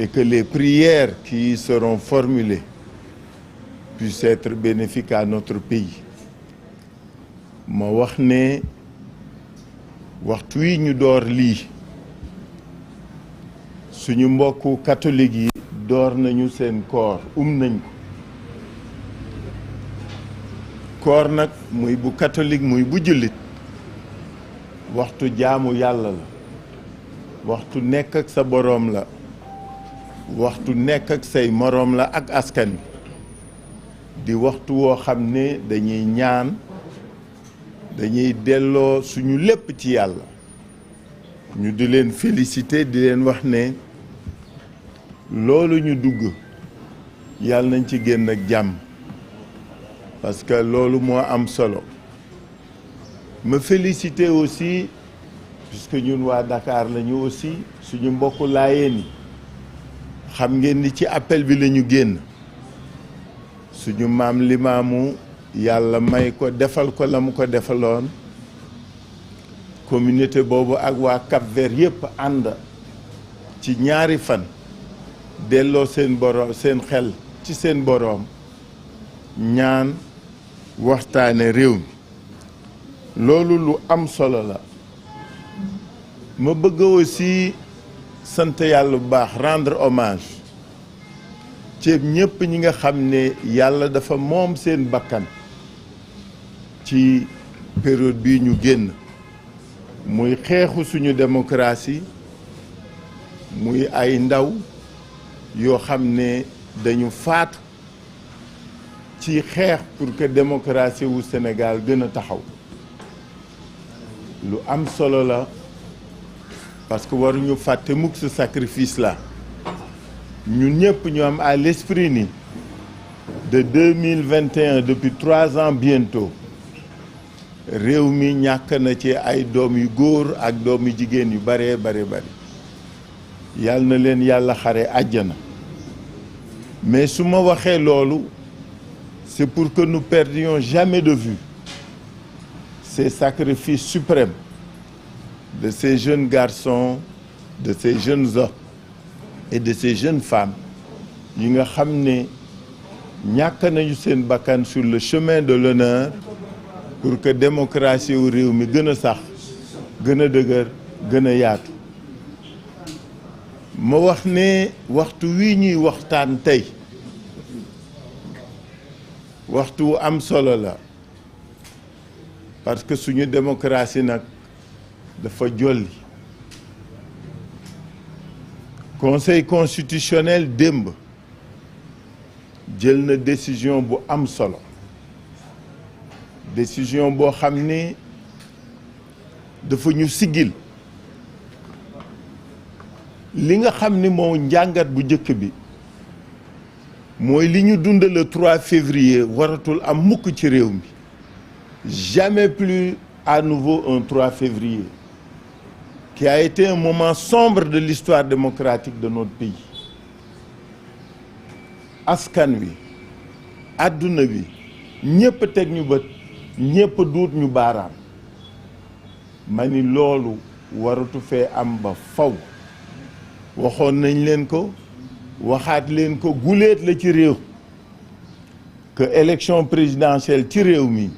et que les prières qui seront formulées puissent être bénéfiques à notre pays. ma wax ne waxtu wi ñu door lii suñu mbokku catholique yi door nañu seen koor nañ ko koor nag muy bu catholique muy bu jullit waxtu jaamu yàlla la waxtu nekk ak sa boroom la waxtu nekk ak say moroom la ak askan wi di waxtu woo xam ne dañuy ñaan dañuy delloo suñu lépp ci yàlla ñu di leen féliciter di leen wax ne loolu ñu dugg yàlla nañ ci génn ak jàmm parce que loolu moo am solo ma féliciter aussi puisque ñun waa Dakar lañu aussi suñu mbokku laayeen yi xam ngeen ni ci appel bi lañu génn suñu maam Limaamu yàlla may ko defal ko la mu ko defaloon communauté boobu ak waa Cap-Vert yépp ànd ci ñaari fan delloo seen boroom seen xel ci seen boroom ñaan waxtaane réew mi loolu lu am solo la ma bëgg aussi sant yàlla bu baax rendre hommage ci ñépp ñi nga xam ne yàlla dafa moom seen bakkan ci période bii ñu génn muy xeexu suñu démocratie muy ay ndaw yoo xam ne dañu faatu ci xeex pour que démocratie wu Sénégal gën a taxaw lu am solo la parce que waruñu fàtte mukk ce sacrifice là ñun ñëpp ñu am à l'esprit ni de 2021 depuis 3 ans bientôt réew mi ñàkk na ci ay doom yu góor ak doom yu jigéen yu bare bari yàlla na leen yàlla xare àjjana mais su ma waxee loolu c'est pour que nous perdions jamais de vue ces sacrifices suprêmes de ces jeunes garçons de ces jeunes hommes et de ces jeunes femmes yi nga xam ne ñàkk nañu seen bakkan sur le chemin de l'honneur pour que démocratie wu réew mi gën a sax gën a dëgër gën a yaatu ma wax ne waxtu wi ñuy waxtaan tey waxtu wu am solo la parce que suñu démocratie nag dafa jolli conseil constitutionnel démb jël na décision bu am solo décision boo xam ni dafa ñu siggil li nga xam ni moo njàngat bu njëkk bi mooy li ñu dund le 3 février waratul am mukk ci réew mi jamais plus à nouveau un 3 février qui a été un moment sombre de l'histoire démocratique de notre pays askan wi àdduna bi ñépp teg ñu bët ñépp duut ñu baaraam ma ni loolu waratu fee am ba faw waxoon nañ leen ko waxaat leen ko guléet la ci réew que élection présidentielle ci réew mi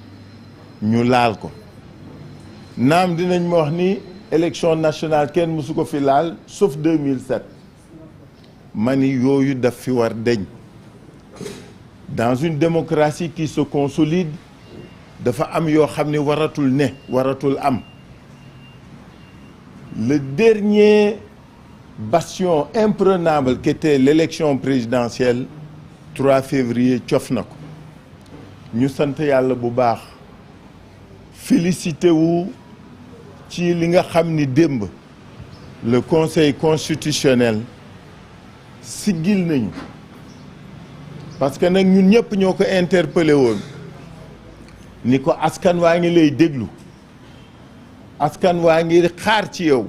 ñu laal ko naam dinañ ma wax ni élection nationale kenn mësu ko fi laal sauf 2007 ma ni yooyu daf fi war deñ dans une démocratie qui se consolide dafa am yoo xam ni waratul ne waratul am le dernier bastion imprenable qu'était l'élection présidentielle 3 février cof na ko ñu sant yàlla bu baax félicité wu ci li nga xam ni démb le conseil constitutionnel siggil nañu parce que nag ñun ñëpp ñoo ko interpellé woon ni ko askan waa ngi lay déglu askan waa ngi xaar ci yow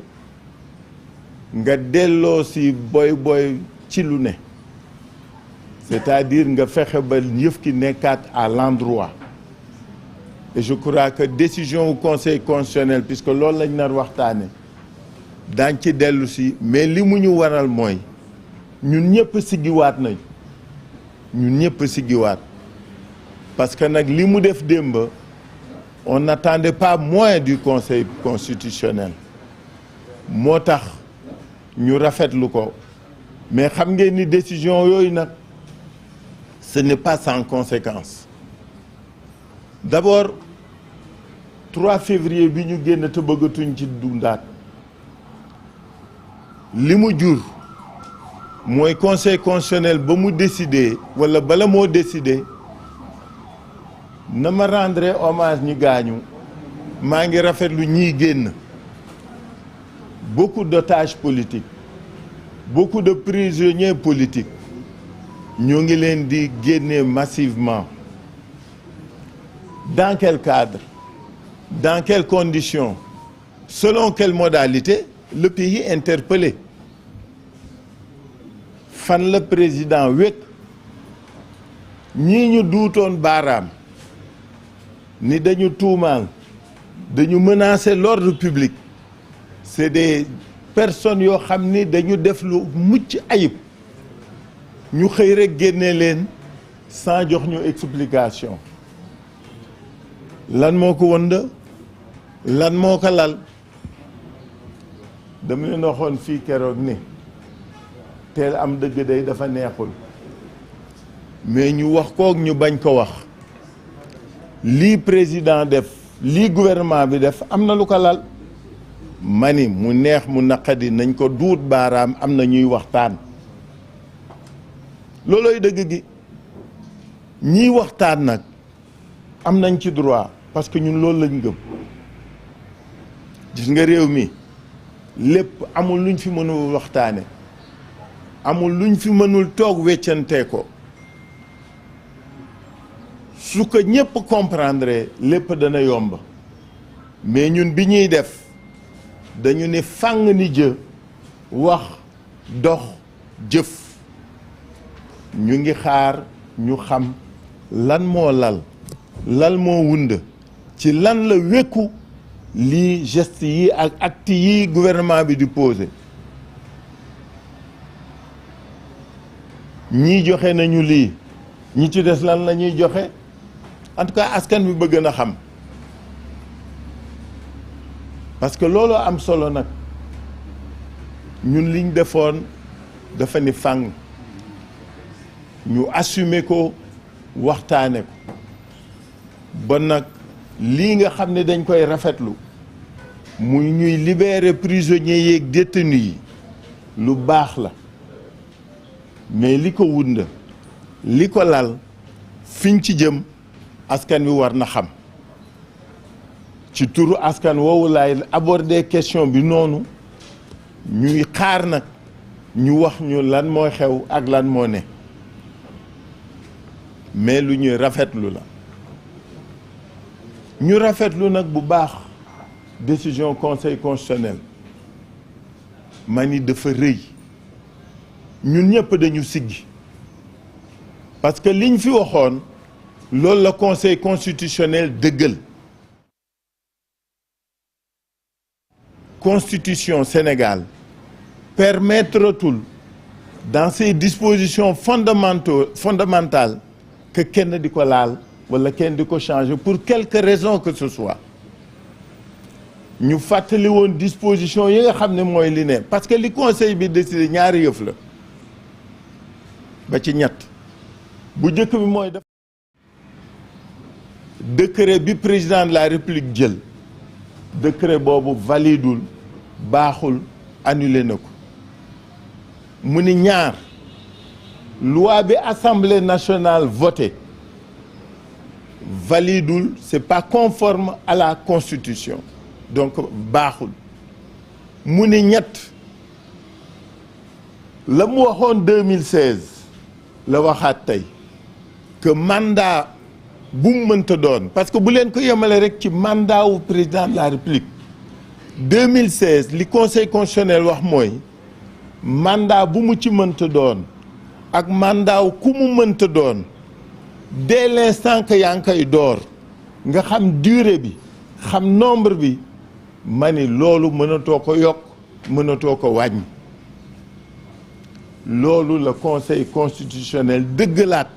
nga delloo si boy ci lu ne c'est-à-dire nga fexe ba yëf ki nekkaat à l'endroit et je crois que décision au conseil constitutionnel puisque loolu lañ nar waxtaane daañ ci dellu si mais li mu ñu waral mooy ñun ñëpp siggiwaat nañ ñun ñëpp siggiwaat parce que nag li mu def démb on n'attendait pas moins du Conseil constitutionnel moo tax ñu rafetlu ko mais xam ngeen ni décision yooyu nag ce n'est pas sans conséquence d'abord 3 février bi ñu génn te bëggatuñ ci dundaat li mu jur mooy conseil constitutionnel ba mu décider wala bala moo décider na ma rendre hommage ñi gaañu maa ngi rafetlu ñiy génn beaucoup d'otages politiques beaucoup de prisonniers politiques ñoo ngi leen di génne massivement dans quel cadre dans quelles conditions selon quelle modalité le pays interpellé fan la président wékk ñii ñu duutoon baaraam ni dañu tuumaal dañu menacer l'ordre public c'est des personnes yoo xam ni dañu def lu mucc ayib ñu xëy rek génne leen sans jox ñu explication lan moo ko wënd lan moo ko lal dama leen waxoon fii keroog ni teel am dëgg day dafa neexul mais ñu wax kook ñu bañ ko wax lii président def lii gouvernement bi def am na lu ko lal mani mu neex mu naqadi nañ ko duut baaraam am na ñuy waxtaan loolooy dëgg gi ñiy waxtaan nag am nañ ci droit parce que ñun loolu lañ gëm gis nga réew mi lépp amul luñ fi mënul waxtaane amul luñ fi mënul toog weccantee ko su ko ñépp comprendre lépp dana yomb mais ñun bi ñuy def dañu ne fàng ni jë wax dox jëf ñu ngi xaar ñu xam lan moo lan moo wund ci lan la wékku lii geste yi ak acte yi gouvernement bi di posé ñii joxe nañu lii ñi ci des lan la ñuy joxe en tout cas askan bi bëgg na xam parce que looloo am solo nag ñun liñ defoon dafa ni fàng ñu assumer ko waxtaane ko ba nag lii nga xam ne dañ koy rafetlu muy ñuy libérer prisonniers yeeg détenus yi lu baax la mais li ko wund li ko lal fiñ ci jëm askan wi war na xam ci turu askan woowu laay aborder question bi noonu ñuy xaar nag ñu wax ñu lan mooy xew ak lan moo ne mais lu ñuy rafetlu la ñu rafetlu nag bu baax décision conseil constitutionnel ma ni dafa rëy ñun ñëpp dañu siggi parce que liñ fi waxoon loolu la conseil constitutionnel dëggal constitution Sénégal permettre-t-il dans ses dispositions fondamentales que kenn di ko laal wala kenn di ko changer pour quelque raison que ce soit ñu fàttali woon disposition yi nga xam ne mooy li ne parce que li conseil bi décidé ñaari yëf la ba ci ñett bu njëkk bi mooy def décret bi président de la république jël décret boobu validul baaxul annulé na ko mu ni ñaar loi bi assemblée nationale votée validul c'est pas conforme à la constitution donc baaxul mu ni ñett la mu waxoon 2016 la waxaat tey que mandat bu mu mënta doon parce que bu leen ko yemale rek ci mandat wu président de la république 2016 li conseil constitutionnel wax mooy mandat bu mu ci mënta doon ak mandat wu ku mu mënta doon dès l'instant que yaa ngi koy door nga xam durée bi xam nombre bi ma ni loolu mënatoo ko yokk mënatoo ko wàññi loolu la conseil constitutionnel dëggalaat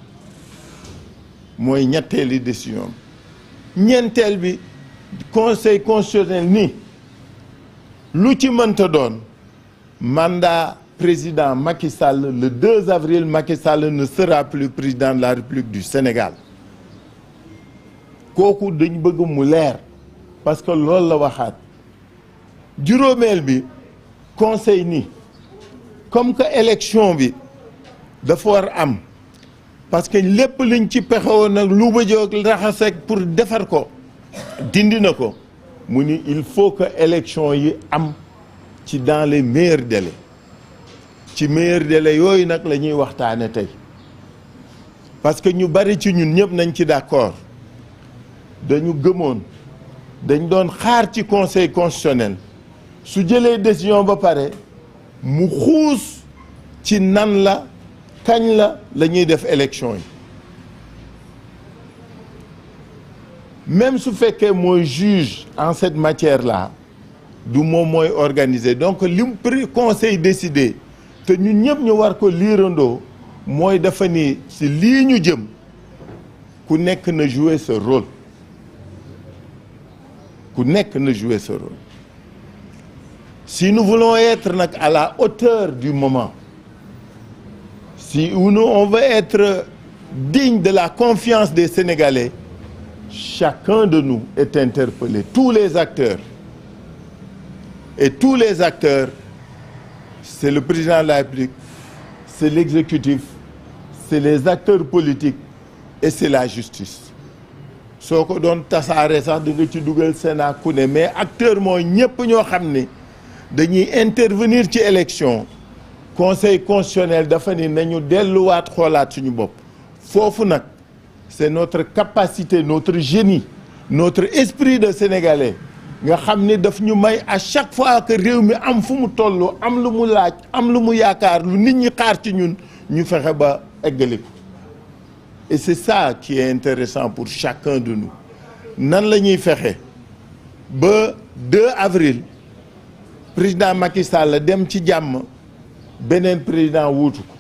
mooy ñetteeli décision ñeenteel bi conseil constitutionnel ni lu ci mënta doon mandat président Macky Sall le 2 avril Macky Sall ne sera plus président de la République du Sénégal kooku dañ bëgg mu leer parce que loolu la waxaat juróomeel bi conseil ni comme que élection bi dafa war am parce que lépp liñ ci pexewoon nag lu bëjoog raxasek pour defar ko dindi na ko mu ni il faut que élection yi am ci dans les meilleurs délais ci meilleurs délais yooyu nag la ñuy waxtaane tey parce que ñu bari ci ñun ñëpp nañ ci d'accord dañu gëmoon dañ doon xaar ci conseil constitutionnel su jëlee décision ba pare mu xuus ci nan la kañ la ñuy def élection yi même su fekkee mooy juge en cette matière là du moom mooy organiser donc li mu conseil décidé te ñun ñëpp ñu war ko liirandoo mooy dafa ni ci lii ñu jëm ku nekk na jouer ce rôle ku nekk na jouer ce rôle si nous voulons être nag à la hauteur du moment si nous on veut être digne de la confiance des Sénégalais chacun de nous est interpellé tous les acteurs et tous les acteurs c'est le président de la République c'est l'exécutif c'est les acteurs politiques et c'est la justice soo ko doon tasaare sax di nga ci dugal Sénat ku ne mais acteur mooy ñëpp ñoo xam ne dañuy intervenir ci élection conseil constitutionnel dafa ni nañu delluwaat xoolaat suñu bopp foofu nag c'est notre capacité notre génie notre esprit de sénégalais nga xam ni daf ñu may à chaque fois que réew mi am fu mu toll am lu mu laaj am lu mu yaakaar lu nit ñi xaar ci ñun ñu fexe ba eggali ko et c'est ça qui est intéressant pour chacun de nous nan la ñuy fexe ba 2 avril président Macky Sall dem ci jàmm beneen président wuutu ko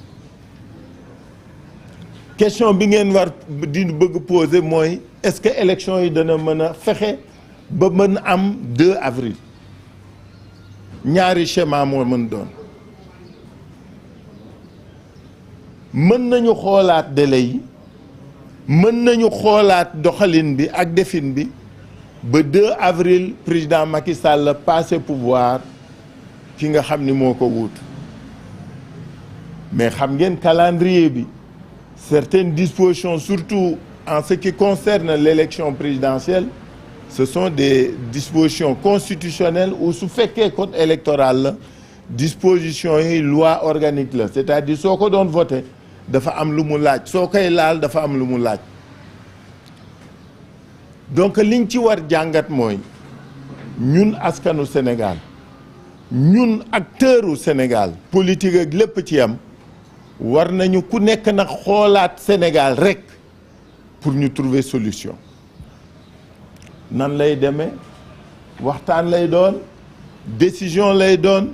question bi ngeen war di bëgg poser mooy est-ce que élection yi dana mën a fexe ba mën am 2 avril ñaari schéma moo mën doon mën nañu xoolaat délai yi mën nañu xoolaat doxalin bi ak defin bi ba 2 avril président Macky Sall passé pouvoir ki nga xam ni moo ko wuutu mais xam ngeen calendrier bi certaines dispositions surtout en ce qui concerne l'élection présidentielle ce sont des dispositions constitutionnelles ou su fekkee code électoral la dispositions yi loi organique la c'est-à-dire soo ko doon voté dafa am lu mu laaj soo koy laal dafa am lu mu laaj donc liñ ci war jàngat mooy ñun askanu Sénégal ñun acteuru Sénégal politique ak lépp ci am war nañu ku nekk nag xoolaat Sénégal rek pour ñu trouver solution nan lay demee waxtaan lay doon décision lay doon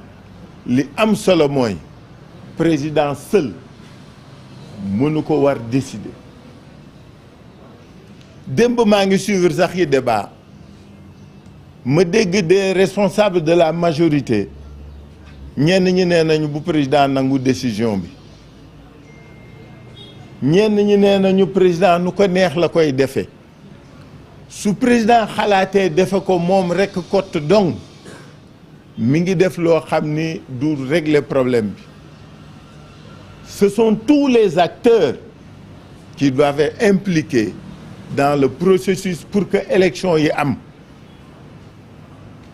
li am solo mooy président seul mënu ko war décider démb maa ngi suivre sax yi débat ma dégg des responsables de la majorité ñenn ñi nee nañu bu président nangu décision bi ñenn ñi nee nañu président nu ko neex la koy defee su président xalaatee defe ko moom rekk kott dong mi ngi def loo xam ni du régler problème bi ce sont tous les acteurs qui doivent être impliqués dans le processus pour que élection yi am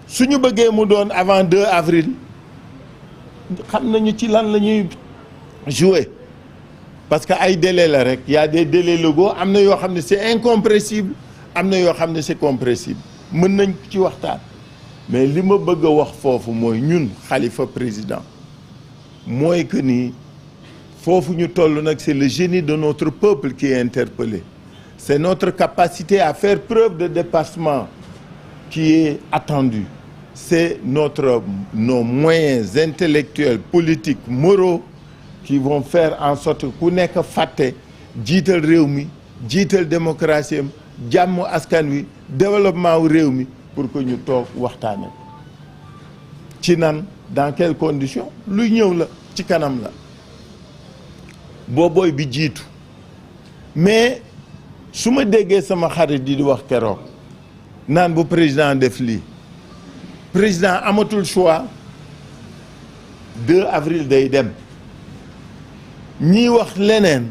su ñu bëggee mu doon avant 2 avril xam nañu ci lan la ñuy jouer parce que ay délais la rek y a des délais légaux am na yoo xam ne c'est incompressible am na yoo xam ne c'est compressible mën nañ ci waxtaan mais li ma bëgg a wax foofu mooy ñun Khalifa président mooy que ni foofu ñu toll nag c'est le génie de notre peuple qui est interpellé c'est notre capacité à faire preuve de dépassement qui est attendue c'est nos moyens intellectuels politiques moraux qui vont faire en sorte que ku nekk fàtte jiital réew mi jiital démocratie am jàmm askan wi développement wu réew mi pour que ñu toog waxtaane ci nan dans quelles conditions luy ñëw la ci kanam la boobooy bi jiitu mais su ma déggee sama xarit di wax keroog naan bu président def lii président amatul choix 2 avril day dem ñiy wax leneen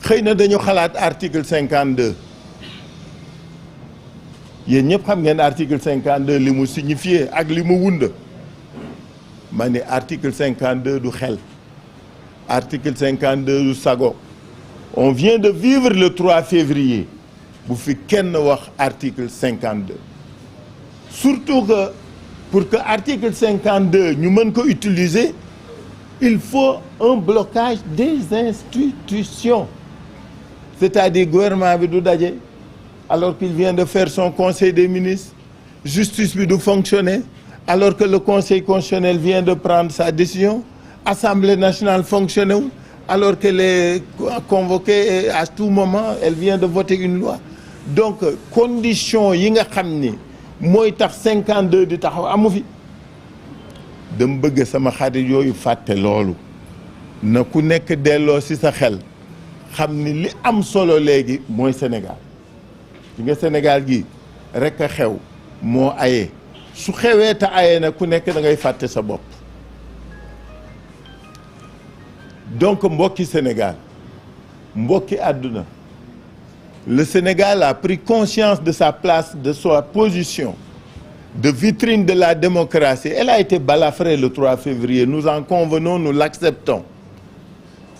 xëy na dañu xalaat article 52 yéen ñëpp xam ngeen article 52 li mu signifié ak li mu wund ma ne article 52 du xel article 52 du sago on vient de vivre le 3 février bu fi kenn wax article 52 surtout que pour que article 52 ñu mën ko utiliser il faut un blocage des institutions c'est-à-dire gouvernement bi du daje alors qu'il vient de faire son conseil des ministres justice bi du fonctionner alors que le conseil constitutionnel vient de prendre sa décision assemblée nationale fonctionne wu alors qu'elle est convoquée et à tout moment elle vient de voter une loi donc condition yi nga xam ni mooy tax 52 di taxaw amu fi dama bëgg sama xarit yooyu fàtte loolu na ku nekk delloo ci sa xel xam ni li am solo léegi mooy Sénégal li nga Sénégal gi rekk a xew moo aye su xewee te aye na ku nekk da ngay fàtte sa bopp donc mbokki Sénégal mbokki àdduna le Sénégal a pris conscience de sa place, de sa position de vitrine de la démocratie. Elle a été balafrée le 3 février. Nous en convenons, nous l'acceptons.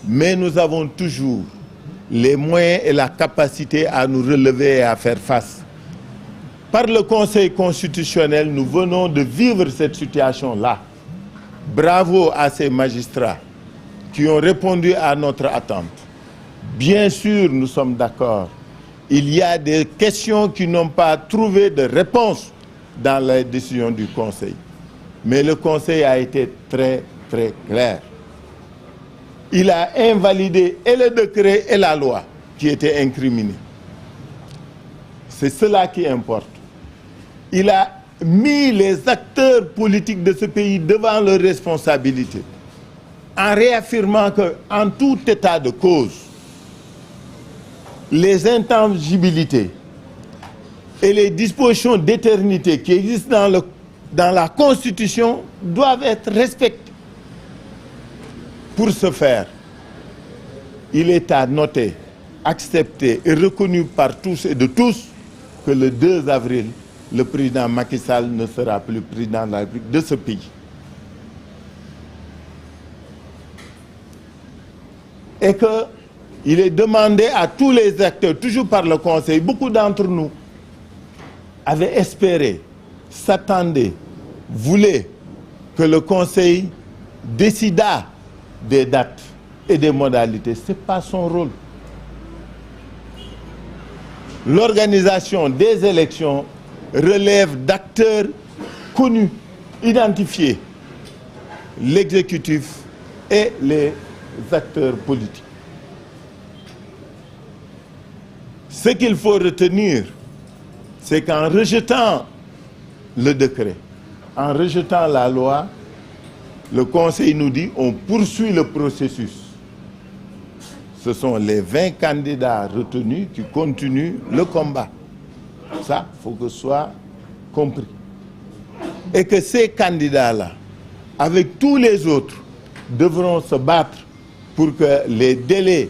Mais nous avons toujours les moyens et la capacité à nous relever et à faire face. Par le Conseil constitutionnel, nous venons de vivre cette situation-là. Bravo à ces magistrats qui ont répondu à notre attente. Bien sûr, nous sommes d'accord. Il y a des questions qui n'ont pas trouvé de réponse dans la décision du Conseil. Mais le Conseil a été très, très clair. Il a invalidé et le décret et la loi qui étaient incriminés. C'est cela qui importe. Il a mis les acteurs politiques de ce pays devant leurs responsabilités en réaffirmant qu'en tout état de cause, les intangibilités et les dispositions d'éternité qui existent dans la Constitution doivent être respectées. Pour ce faire, il est à noter, accepté et reconnu par tous et de tous que le 2 avril, le président Macky Sall ne sera plus président de la République de ce pays. Et qu'il est demandé à tous les acteurs, toujours par le Conseil, beaucoup d'entre nous avaient espéré, s'attendaient, voulaient que le Conseil décidât des dates et des modalités. Ce n'est pas son rôle. L'organisation des élections relève d'acteurs connus, identifiés, l'exécutif et les acteurs politiques. Ce qu'il faut retenir, c'est qu'en rejetant le décret, en rejetant la loi, le Conseil nous dit on poursuit le processus. Ce sont les 20 candidats retenus qui continuent le combat. Ça, il faut que ce soit compris. Et que ces candidats-là, avec tous les autres, devront se battre pour que les délais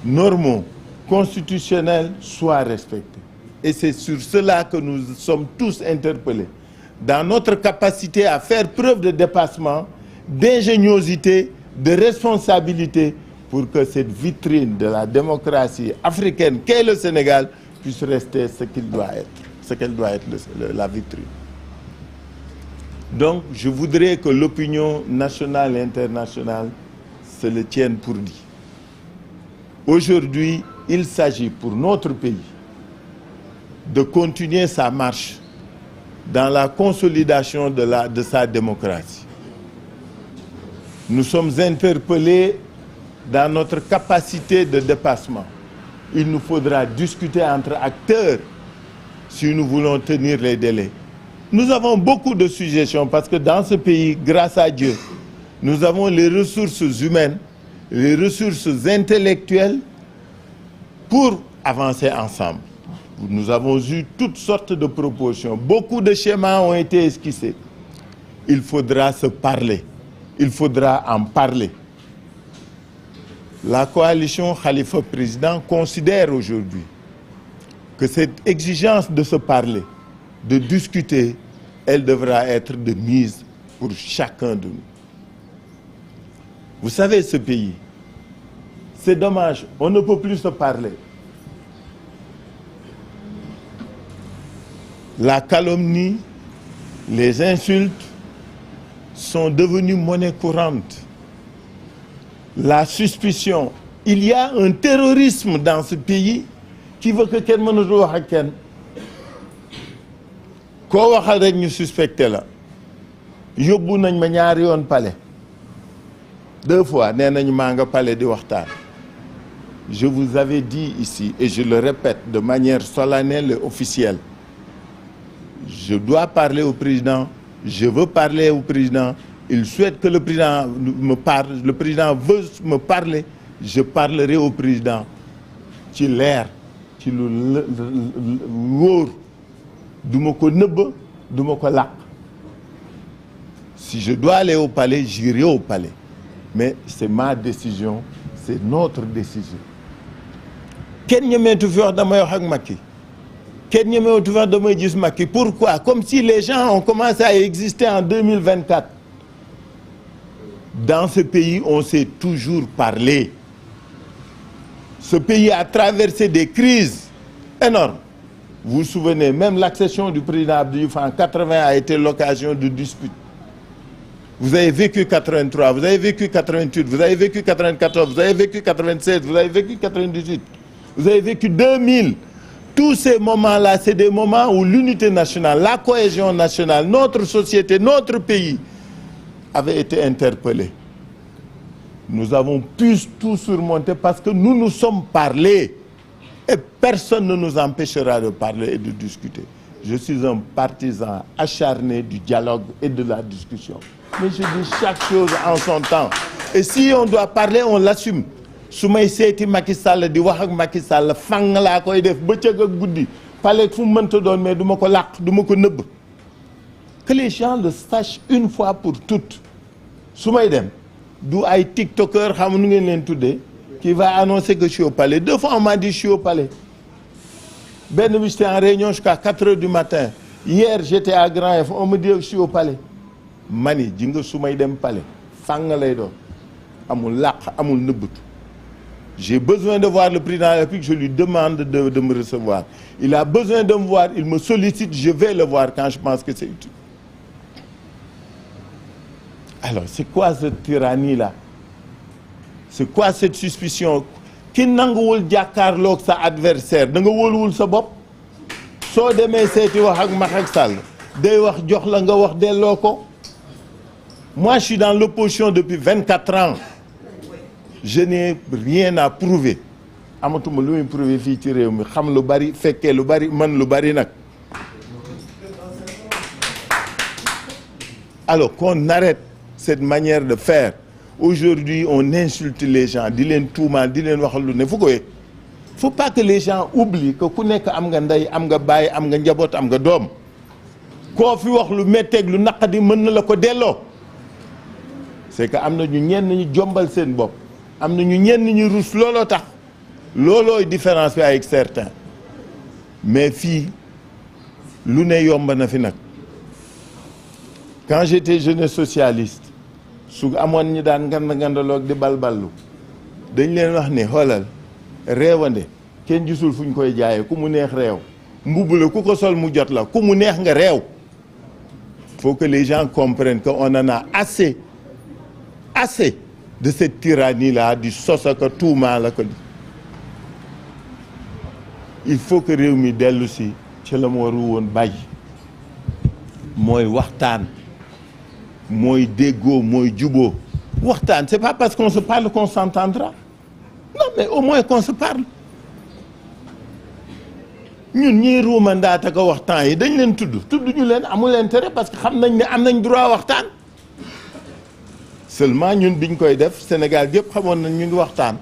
normaux, constitutionnels soient respectés. Et c'est sur cela que nous sommes tous interpellés. Dans notre capacité à faire preuve de dépassement, d'ingéniosité, de responsabilité, pour que cette vitrine de la démocratie africaine qu'est le Sénégal puisse rester ce qu'il doit être, ce qu'elle doit être la vitrine. Donc, je voudrais que l'opinion nationale et internationale se le tienne pour dit. Aujourd'hui, il s'agit pour notre pays de continuer sa marche dans la consolidation de sa démocratie. Nous sommes interpellés dans notre capacité de dépassement. Il nous faudra discuter entre acteurs si nous voulons tenir les délais. Nous avons beaucoup de suggestions parce que dans ce pays, grâce à Dieu, nous avons les ressources humaines, les ressources intellectuelles pour avancer ensemble. Nous avons eu toutes sortes de propositions. Beaucoup de schémas ont été esquissés. Il faudra se parler. Il faudra en parler. La coalition Khalifa Président considère aujourd'hui que cette exigence de se parler, de discuter, elle devra être de mise pour chacun de nous. Vous savez, ce pays, c'est dommage, on ne peut plus se parler. La calomnie, les insultes sont devenues monnaie courante. La suspicion. Il y a un terrorisme dans ce pays qui veut que kenn mënatul wax ak kenn. Koo waxal rek ñu suspecté la. Yóbbu nañ ma ñaari yoon palais. 2 fois nee nañu maa nga palais di waxtaan. Je vous avais dit ici et je le répète de manière solennelle et officielle. Je dois parler au président, je veux parler au président, il souhaite que le président me parle, le président veut me parler, je parlerai au président ci leer ci lu wóor du ma ko nëbb du ma ko làq. Si je dois aller au palais, j'irai au palais. Mais c'est ma décision, c'est notre décision. Kenn ñemeetu fi wax damay wax ak Macky. Kenn ñemeetu fi wax damay gis Macky. Pourquoi? Comme si les gens ont commencé à exister en 2024. Dans ce pays, on s'est toujours parlé. Ce pays a traversé des crises énormes. Vous vous souvenez, même l'accession du président Abdou Diouf en 80 a été l'occasion de disputes. Vous avez vécu 83, vous avez vécu 88, vous avez vécu 94, vous avez vécu 96, vous avez vécu 98, vous avez vécu 2000. Tous ces moments-là, c'est des moments où l'unité nationale, la cohésion nationale, notre société, notre pays avait été interpellés. Nous avons pu tout surmonter parce que nous nous sommes parlé. Et personne ne nous empêchera de parler et de discuter. Je suis un partisan acharné du dialogue et de la discussion. Mais je dis chaque chose en son temps. Et si on doit parler, on l'assume. su may seeti Macky Sall di wax ak Macky Sall fang laa koy def bëccëg ak guddi palais fu mu mënta doon mais du ma ko làq du ma ko nëbb. Que les gens le sachent une fois pour toutes. su may dem du ay tiktokeur xam nu ngeen leen tuddee qui va annoncer que je suis au palais. 2 fois on m'a dit je suis au palais. benn bi j'étais en réunion jusqu'à 4 heures du matin. Hier j'étais à Grand Yoff on me dit que je suis au palais. mani ji nga su may dem palais fang lay doon amul làq amul nëbbatu. J'ai besoin de voir le président de la République, je lui demande de me recevoir. Il a besoin de me voir, il me sollicite, je vais le voir quand je pense que c'est utile. Alors, c'est quoi cette tyrannie-là? C'est quoi cette suspicion? Ki nanguwul jàkkaarloog sa adversaire da nga wóoluwul sa bopp soo demee seeti wax ak Macky Sall day wax jox la nga wax delloo ko. Moi, je suis dans l'opposition depuis 24 ans. Je n'ai rien à prouver. Amatuma lu muy prouver fii ci réew mi xam lu bari fekkee lu bari man lu bari nag. Alors qu'on arrête cette manière de faire. Aujourd'hui, on insulte les gens, di leen tuumaal di leen wax lu ne fu ko yee. Faut pas que les gens oublient que ku nekk am nga ndey am nga baay am nga njaboot am nga doom. Koo fi wax lu metteeg lu naqadi mën na la ko delloo. C'est que am na ñu ñenn ñi jombal seen bopp. am na ñu ñenn ñi rus looloo tax loolooy différence bi avec certains mais fii lu ne yomb na fi nag. Quand j'étais jeune socialiste su amoon ñi daan ngandaloog di balballu dañ leen wax ne xoolal réewande kenn gisul fu ñu koy jaayee ku mu neex réew mbubb la ku ko sol mu jot la ku mu neex nga réew. Faut que les gens comprennent qu'on en a assez de cette tyrannie-là, du sosaka tuuma la ko. Il faut que réew mi dellu si ci la mu waru woon bàyyi mooy waxtaan mooy déggoo mooy juboo waxtaan c'est pas parce qu'on se parle qu'on s'entendra non mais au moins qu'on se parle ñun ñii ruumandaata ko waxtaan yi dañ leen tudd ñu leen amul intérêt parce que xam nañ ne am nañ droit waxtaan seulement ñun biñ koy def Sénégal yëpp xamoon nañ ñu ngi waxtaan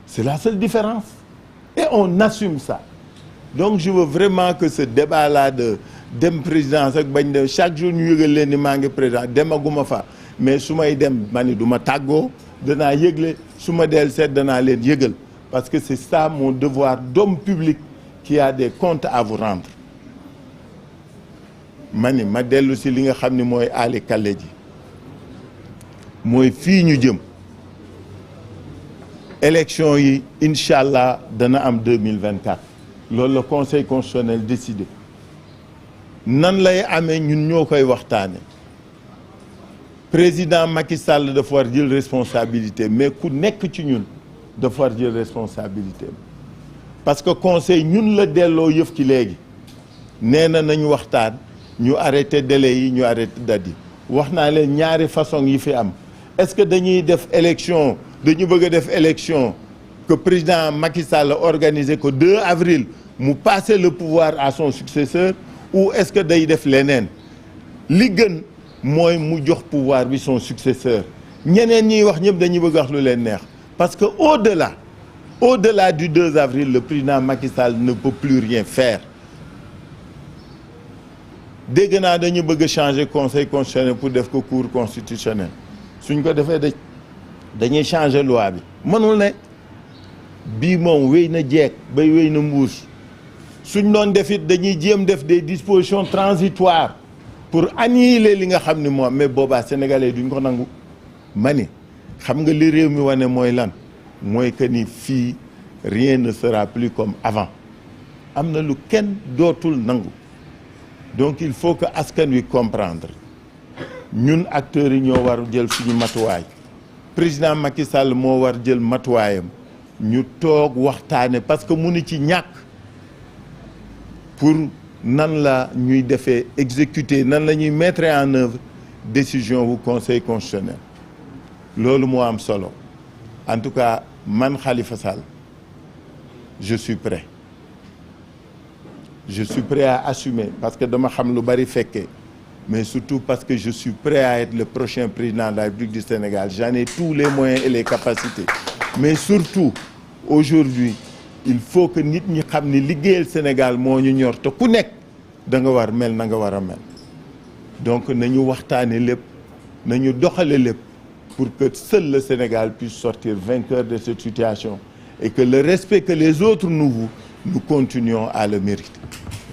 c'est la seule différence et on assume ça donc je veux vraiment que ce débat là de dem présidence ak bañ dem chaque jour ñu yëgal leen ni maa ngi président demaguma fa mais su may dem ma ni du ma tàggoo danaa yëgle su ma del seet danaa leen yëgal parce que c'est ça mon devoir d'homme public qui a des comptes à vous rendre ma ni ma dellu si li nga xam ni mooy aali kale ji mooy fii ñu jëm élection yi incha allah dana am 2024 loolu la conseil constitutionnel décidé nan lay amee ñun ñoo koy waxtaane président Macky Sall dafa war jël responsabilité mais ku nekk ci ñun dafa war jël responsabilité parce que conseil ñun la delloo yëf ci léegi nee na nañu waxtaan ñu arrêté délai yi ñu arrêté date yi wax naa leen ñaari façon yi fi am est-ce que dañuy def élection dañu bëgg a def élection que président Macky Sall organisé ko 2 avril mu passer le pouvoir à son successeur ou est-ce que day def leneen li gën mooy mu jox pouvoir bi son successeur ñeneen ñiy wax ñëpp dañuy bëgg wax lu leen neex parce que au-delà du 2 avril le président Macky Sall ne peut plus rien faire dégg naa dañu bëgg a changer conseil constitutionnel pour def ko cour constitutionnel suñ ko defee dañuy changer loi bi mënul ne bii moom wéy na jeeg bay wéy na mbuus suñ doon def it dañuy jéem def des dispositions transitoires pour annihiler li nga xam ni moom mais boobaa sénégalais duñ ko nangu ma ni xam nga li réew mi wane mooy lan mooy que ni fii rien ne sera plus comme avant am na lu kenn dootul nangu donc il faut que askan wi comprendre ñun acteurs yi ñoo war jël suñu matuwaay président Macky Sall moo war jël matuwaayam ñu toog waxtaane parce que munu ci ñàkk pour nan la ñuy defee exécuter nan la ñuy mettre en œuvre décision bu conseil constitutionnel loolu moo am solo en tout cas man Khalifa Sall je suis prêt à assumer parce que dama xam lu bari fekkee mais surtout parce que je suis prêt à être le prochain président de la République du Sénégal j'en ai tous les moyens et les capacités mais surtout aujourd'hui il faut que nit ñi xam ni liggéeyal Sénégal moo ñu ñor te ku nekk da nga war mel na nga war a mel donc nañu waxtaane lépp nañu doxale lépp pour que seul le Sénégal puisse sortir vainqueur de cette situation et que le respect que les autres nous vouent nous continuons à le mériter.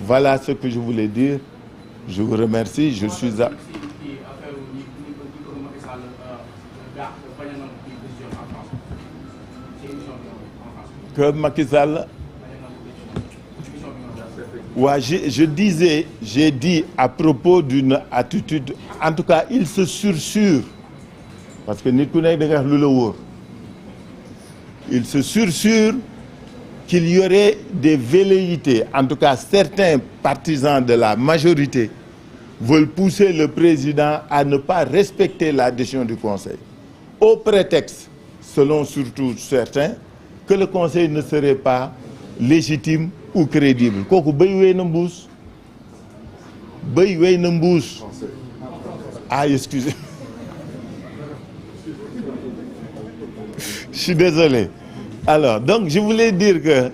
Voilà ce que je voulais dire. Je vous remercie. Je suis à... Que Macky Sall... Ouais, j'ai dit à propos d'une attitude, en tout cas, il se sursure. Parce que nit ku nekk da nga wax lu la wóor. Il se sursure qu'il y aurait des velléités, en tout cas certains partisans de la majorité veulent pousser le président à ne pas respecter la décision du Conseil, au prétexte, selon surtout certains, que le Conseil ne serait pas légitime ou crédible. Kooku béy wéy na mbuus béy wéy na mbuus ah excusez je suis désolé. Alors, donc, je voulais dire que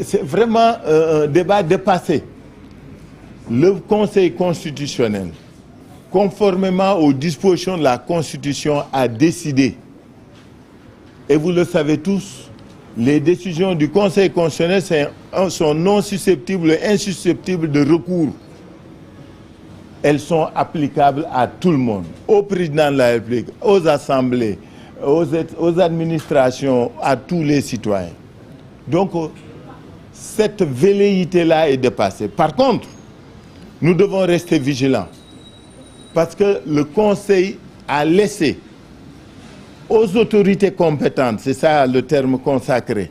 c'est vraiment un débat dépassé. Le Conseil constitutionnel, conformément aux dispositions de la Constitution, a décidé, et vous le savez tous, les décisions du Conseil constitutionnel sont non susceptibles et insusceptibles de recours. Elles sont applicables à tout le monde, au président de la République, aux assemblées, aux administrations, à tous les citoyens. Donc, cette velléité-là est dépassée. Par contre, nous devons rester vigilants parce que le Conseil a laissé aux autorités compétentes, c'est ça le terme consacré,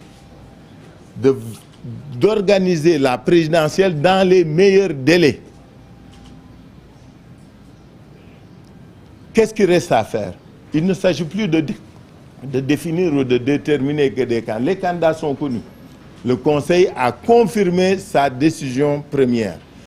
d'organiser la présidentielle dans les meilleurs délais. qu'est-ce qui reste à faire? Il ne s'agit plus de définir ou de déterminer que des candidats. Les candidats sont connus. Le Conseil a confirmé sa décision première.